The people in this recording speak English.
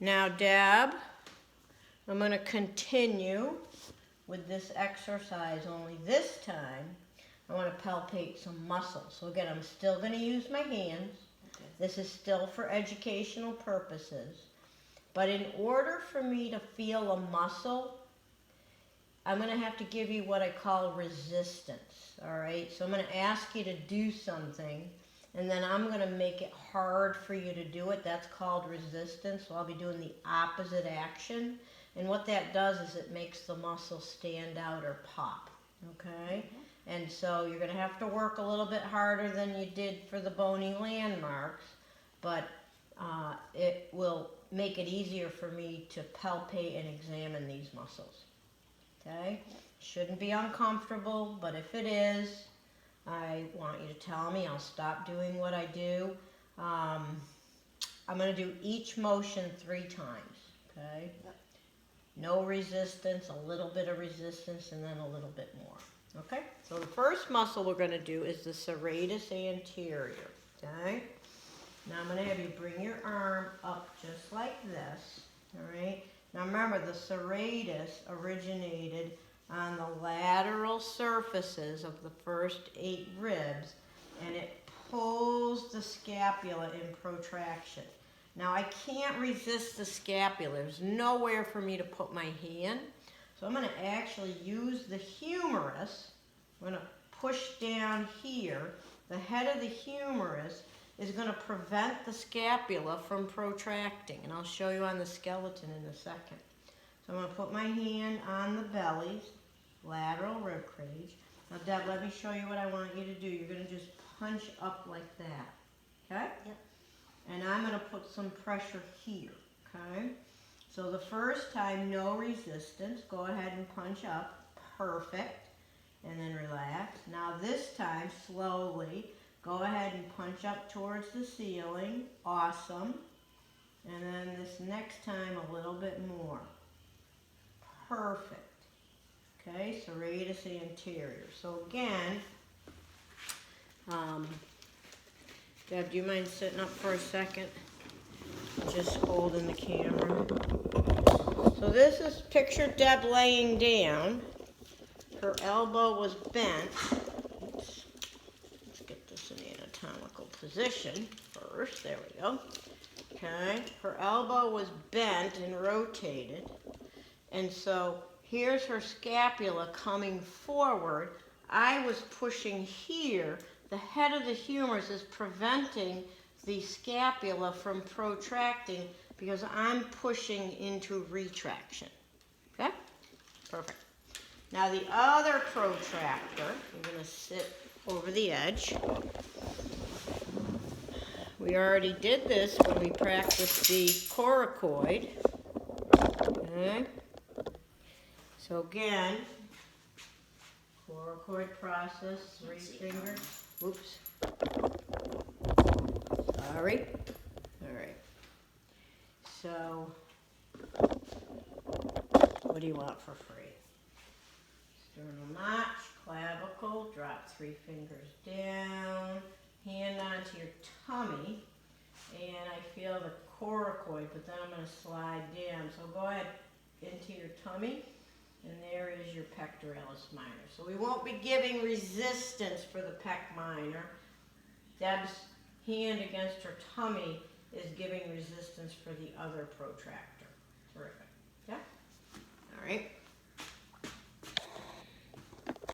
Now, Deb, I'm going to continue with this exercise, only this time I want to palpate some muscles. So again, I'm still going to use my hands. Okay. This is still for educational purposes. But in order for me to feel a muscle, I'm going to have to give you what I call resistance, all right? So I'm going to ask you to do something, and then I'm going to make it hard for you to do it. That's called resistance. So I'll be doing the opposite action. And what that does is it makes the muscle stand out or pop, okay? And so you're going to have to work a little bit harder than you did for the bony landmarks, but it will make it easier for me to palpate and examine these muscles, okay? Shouldn't be uncomfortable, but if it is, I want you to tell me. I'll stop doing what I do. I'm going to do each motion 3 times, okay? Yep. No resistance, a little bit of resistance, and then a little bit more, okay? So the first muscle we're going to do is the serratus anterior, okay? Now I'm going to have you bring your arm up just like this, all right? Now remember, the serratus originated on the lateral surfaces of the first 8 ribs, and it pulls the scapula in protraction. Now I can't resist the scapula. There's nowhere for me to put my hand. So I'm going to actually use the humerus. I'm going to push down here. The head of the humerus is going to prevent the scapula from protracting. And I'll show you on the skeleton in a second. So I'm going to put my hand on the belly's lateral rib cage. Now Deb, let me show you what I want you to do. You're going to just punch up like that. Okay? Yep. And I'm going to put some pressure here, okay? So the first time, no resistance. Go ahead and punch up. Perfect. And then relax. Now this time, slowly, go ahead and punch up towards the ceiling. Awesome. And then this next time, a little bit more. Perfect. Okay, serratus anterior. So again, Deb, do you mind sitting up for a second? Just holding the camera. So this is picture Deb laying down. Her elbow was bent. Oops. Let's get this in the anatomical position first. There we go. Okay. Her elbow was bent and rotated. And so here's her scapula coming forward. I was pushing here. The head of the humerus is preventing the scapula from protracting because I'm pushing into retraction. Okay? Perfect. Now the other protractor, I'm going to sit over the edge. We already did this when we practiced the coracoid. Okay? So again, coracoid process, 3 fingers. Oops. Sorry. All right. So, what do you want for free? Sternal notch, clavicle, drop 3 fingers down, hand onto your tummy, and I feel the coracoid, but then I'm going to slide down. So go ahead into your tummy. And there is your pectoralis minor. So we won't be giving resistance for the pec minor. Deb's hand against her tummy is giving resistance for the other protractor. Terrific.